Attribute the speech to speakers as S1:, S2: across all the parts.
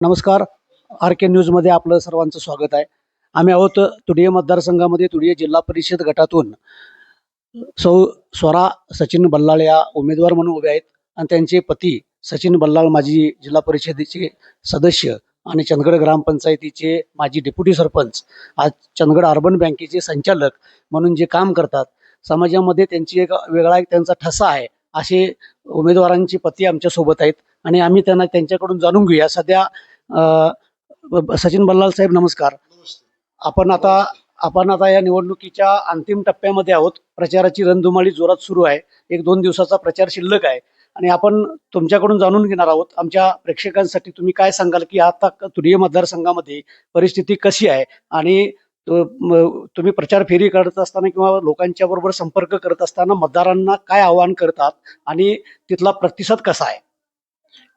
S1: नमस्कार. आर के न्यूजमध्ये आपलं सर्वांचं स्वागत आहे. आम्ही आहोत तुडिये मतदारसंघामध्ये. तुडिये जिल्हा परिषद गटातून सौ स्वरा सचिन बल्लाळ या उमेदवार म्हणून उभे आहेत आणि त्यांचे पती सचिन बल्लाळ माजी जिल्हा परिषदेचे सदस्य आणि चंदगड ग्रामपंचायतीचे माजी डेप्युटी सरपंच, आज चंदगड अर्बन बँकेचे संचालक म्हणून जे काम करतात. समाजामध्ये त्यांची एक वेगळा एक त्यांचा ठसा आहे. असे उमेदवारांचे पती आमच्यासोबत आहेत आणि आम्ही त्यांच्याकडून जाणून घेऊया. सध्या सचिन बल्लाळ साहेब, नमस्कार. आपण आता आपण आता या निवडणुकीच्या अंतिम टप्प्यामध्ये आहोत. प्रचाराची रणधुमाळी जोरात सुरू आहे. 1-2 दिवसाचा प्रचार शिल्लक आहे आणि आपण तुमच्याकडून जाणून घेणार आहोत. आमच्या प्रेक्षकांसाठी तुम्ही काय सांगाल की आता तुडिये मतदारसंघामध्ये परिस्थिती कशी आहे आणि तुम्ही प्रचार फेरी करत असताना किंवा लोकांच्या बरोबर संपर्क करत असताना मतदारांना काय आवाहन करतात आणि तिथला प्रतिसाद कसा आहे?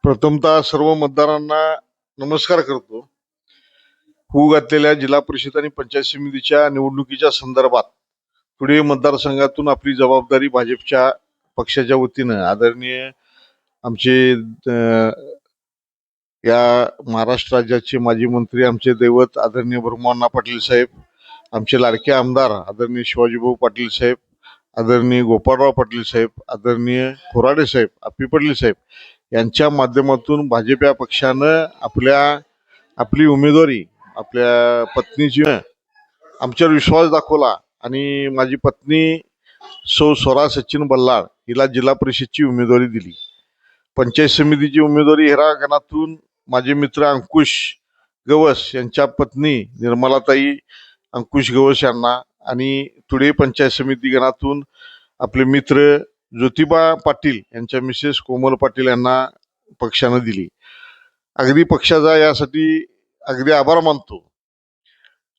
S2: प्रथमतः सर्व मतदारांना नमस्कार करतो. होऊ घातलेल्या जिल्हा परिषद आणि पंचायत समितीच्या निवडणुकीच्या संदर्भात तुडिये मतदारसंघातून आपली जबाबदारी भाजपच्या पक्षाच्या वतीनं आदरणीय आमचे या महाराष्ट्र राज्याचे माजी मंत्री, आमचे दैवत आदरणीय ब्रह्माण्णा पाटील साहेब, आमचे लाडके आमदार आदरणीय शिवाजीभाऊ पाटील साहेब, आदरणीय गोपाळराव पाटील साहेब, आदरणीय खोराडे साहेब, अप्पी पाटील साहेब यांच्या माध्यमातून भाजप या पक्षानं आपली उमेदवारी आपल्या पत्नीची आमच्यावर विश्वास दाखवला आणि माझी पत्नी सौ स्वरा सचिन बल्लाळ हिला जिल्हा परिषदची उमेदवारी दिली. पंचायत समितीची उमेदवारी हेरा गणातून माझे मित्र अंकुश गवस यांच्या पत्नी निर्मलाताई अंकुश गवस यांना आणि तुडिये पंचायत समिती गणातून आपले मित्र ज्योतिबा पाटील यांच्या मिसेस कोमल पाटील यांना पक्षानं दिली. अगदी पक्षाचा यासाठी अगदी आभार मानतो.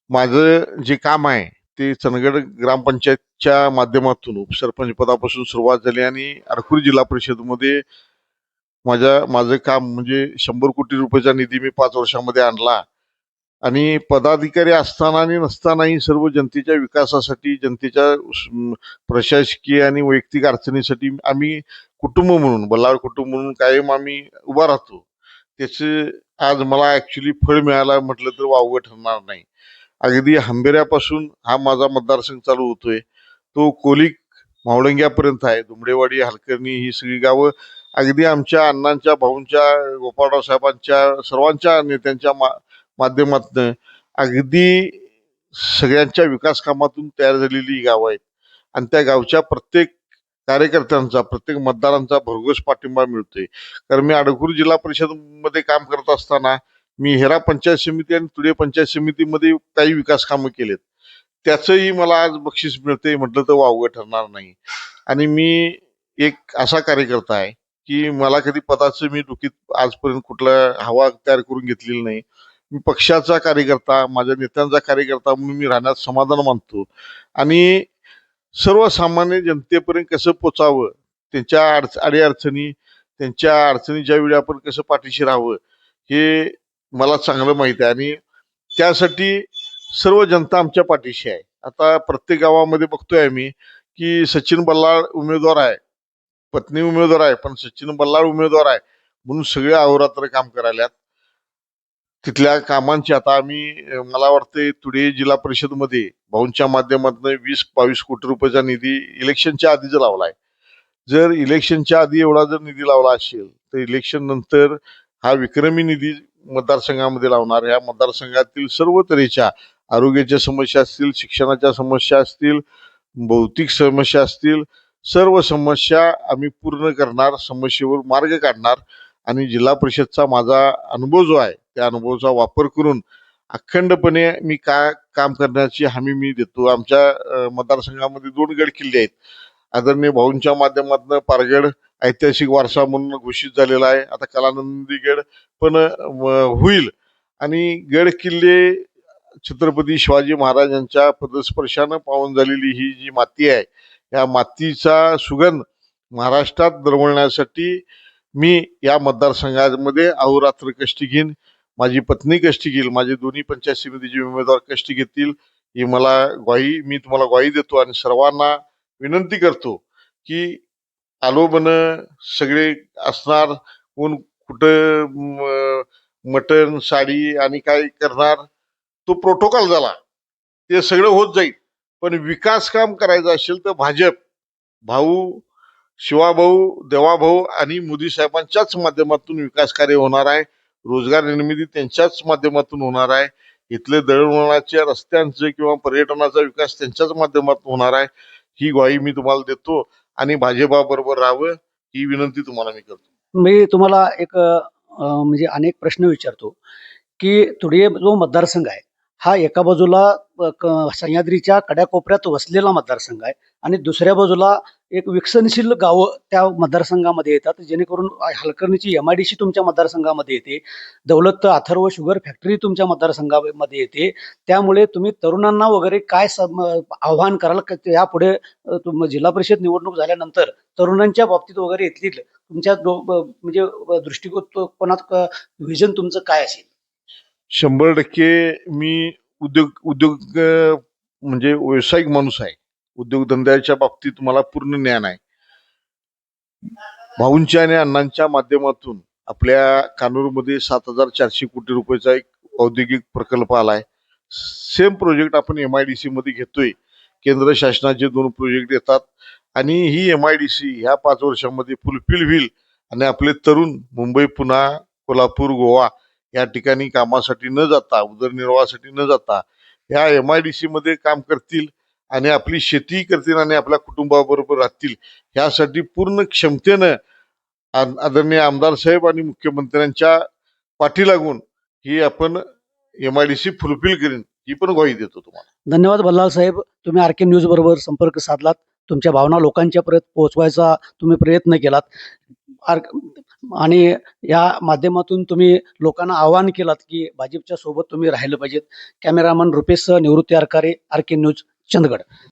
S2: माझं जे काम आहे ते चंदगड ग्रामपंचायतच्या माध्यमातून उपसरपंच पदापासून सुरुवात झाली आणि अडखूर जिल्हा परिषदमध्ये माझं काम म्हणजे 100 कोटी रुपयाचा निधी मी 5 वर्षामध्ये आणला आणि पदाधिकारी असताना आणि नसतानाही सर्व जनतेच्या विकासासाठी, जनतेच्या प्रशासकीय आणि वैयक्तिक अडचणीसाठी आम्ही कुटुंब म्हणून, बल्लाळ कुटुंब म्हणून कायम आम्ही उभा राहतो. त्याचे आज मला ऍक्च्युली फळ मिळालं म्हटलं तर वावगं ठरणार नाही. अगदी हंबेऱ्यापासून हा माझा मतदारसंघ चालू होतोय, तो कोलिक मावळंग्यापर्यंत आहे. दुमडेवाडी, हलकर्णी ही सगळी गावं अगदी आमच्या अण्णांच्या, भाऊंच्या, गोपाळराव साहेबांच्या, सर्वांच्या नेत्यांच्या माध्यमातून अगदी सगळ्यांच्या विकास कामातून तयार झालेली गावं आहेत आणि त्या गावच्या प्रत्येक कार्यकर्त्यांचा, प्रत्येक मतदारांचा भरघोस पाठिंबा मिळतोय. कारण मी अडखूर जिल्हा परिषद मध्ये काम करत असताना मी हेरा पंचायत समिती आणि तुडिये पंचायत समितीमध्ये काही विकास कामं केलेत. त्याचंही मला आज बक्षीस मिळते म्हटलं तर वावगं ठरणार नाही. आणि मी एक असा कार्यकर्ता आहे की मला कधी पदाचं मी डोकीत आजपर्यंत कुठला हवा तयार करून घेतलेली नाही. मी पक्षाचा कार्यकर्ता, माझ्या नेत्यांचा कार्यकर्ता म्हणून मी राहण्यात समाधान मानतो आणि सर्वसामान्य जनतेपर्यंत कसं पोचावं, त्यांच्या अडीअडचणी, त्यांच्या अडचणीच्या वेळी आपण कसं पाठीशी राहावं हे मला चांगलं माहित आहे आणि त्यासाठी सर्व जनता आमच्या पाठीशी आहे. आता प्रत्येक गावामध्ये बघतोय आम्ही की सचिन बल्लाळ उमेदवार आहे, पत्नी उमेदवार आहे, पण सचिन बल्लाळ उमेदवार आहे म्हणून सगळे अहोरात्र काम करायला. तिथल्या कामांची आता आम्ही मला वाटतंय तुडिये जिल्हा परिषदमध्ये भाऊंच्या माध्यमातून 20-22 कोटी रुपयाचा निधी इलेक्शनच्या आधीच लावलाय. जर इलेक्शनच्या आधी एवढा जर निधी लावला असेल तर इलेक्शन नंतर हा विक्रमी निधी मतदारसंघामध्ये लावणार. या मतदारसंघातील सर्व तऱ्हेच्या आरोग्याच्या समस्या असतील, शिक्षणाच्या समस्या असतील, भौतिक समस्या असतील, सर्व समस्या आम्ही पूर्ण करणार, समस्येवर मार्ग काढणार आणि जिल्हा परिषदचा माझा अनुभव जो आहे त्या अनुभवाचा वापर करून अखंडपणे मी काम करण्याची हमी मी देतो. आमच्या मतदारसंघामध्ये 2 गड किल्ले आहेत. आदरणीय भाऊंच्या माध्यमातून पारगड ऐतिहासिक वारसा म्हणून घोषित झालेला आहे. आता कलानंदी गड पण होईल आणि गड किल्ले छत्रपती शिवाजी महाराजांच्या पदस्पर्शानं पावन झालेली ही जी माती आहे, या मातीचा सुगंध महाराष्ट्रात दरवळण्यासाठी मी या मतदारसंघामध्ये अहोरात्र कष्ट घेईन. माझी पत्नी कष्ट घेईल, माझे दोन्ही पंचायत समितीचे उमेदवार कष्ट घेतील ही मी तुम्हाला ग्वाही देतो आणि सर्वांना विनंती करतो की आलोबन सगळे असणार, कोण कुठं मटण साडी आणि काय करणार, तो प्रोटोकॉल झाला. ते सगळं होत जाईल. पण विकास काम करायचं असेल तर भाजप, भाऊ शिवाभाऊ, देवाभाऊ आणि मोदी साहेबांच्याच माध्यमातून विकास कार्य होणार आहे. रोजगार निर्मिती त्यांच्याच माध्यमातून होणार आहे. इथले दळणवळणाच्या रस्त्यांचे किंवा पर्यटनाचा विकास त्यांच्याच माध्यमातून होणार आहे. ही ग्वाही मी तुम्हाला देतो आणि भाजपाबरोबर राहावं ही विनंती तुम्हाला मी करतो.
S1: मी तुम्हाला एक म्हणजे अनेक प्रश्न विचारतो की तुडिये जो मतदारसंघ आहे हा एका बाजूला सह्याद्रीच्या कड्याकोपऱ्यात वसलेला मतदारसंघ आहे आणि दुसऱ्या बाजूला एक विकसनशील गावं त्या मतदारसंघामध्ये येतात, जेणेकरून हलकर्णीची MIDC तुमच्या मतदारसंघामध्ये येते, दौलत अथर्व शुगर फॅक्टरी तुमच्या मतदारसंघामध्ये येते. त्यामुळे तुम्ही तरुणांना वगैरे काय आव्हान कराल यापुढे जिल्हा परिषद निवडणूक झाल्यानंतर तरुणांच्या बाबतीत वगैरे येथील तुमच्या म्हणजे दृष्टिकोनात व्हिजन तुमचं काय असेल?
S2: 100% मी उद्योग म्हणजे व्यावसायिक माणूस आहे. उद्योगधंद्याच्या बाबतीत मला पूर्ण ज्ञान आहे. भाऊंच्या आणि अण्णांच्या माध्यमातून आपल्या कानूरमध्ये 7,400 कोटी रुपयाचा एक औद्योगिक प्रकल्प आलाय. सेम प्रोजेक्ट आपण MIDC मध्ये घेतोय. केंद्र शासनाचे 2 प्रोजेक्ट येतात आणि ही MIDC ह्या 5 वर्षांमध्ये फुलफिल होईल आणि आपले तरुण मुंबई, पुणे, कोल्हापूर, गोवा या ठिकाणी कामासाठी न जाता, उदरनिर्वाहासाठी न जाता ह्या MIDC मध्ये काम करतील आणि आपली शेती करतील आणि आपल्या कुटुंबाबरोबर राहतील. ह्यासाठी पूर्ण क्षमतेनं आदरणीय आमदार साहेब आणि मुख्यमंत्र्यांच्या पाठी लागून ही आपण MIDC फुलफिल करीन ही पण ग्वाही देतो तुम्हाला.
S1: धन्यवाद बल्लाळ साहेब, तुम्ही RK न्यूज बरोबर संपर्क साधलात, तुमच्या भावना लोकांच्या पर्यंत पोहोचवायचा तुम्ही प्रयत्न केलात आणि या माध्यमातून तुम्ही लोकांना आवाहन केलात की भाजपच्या सोबत तुम्ही राहिलं पाहिजेत. कॅमेरामन रुपेश निवृत्ती आरकारे, RK न्यूज, चंदगड.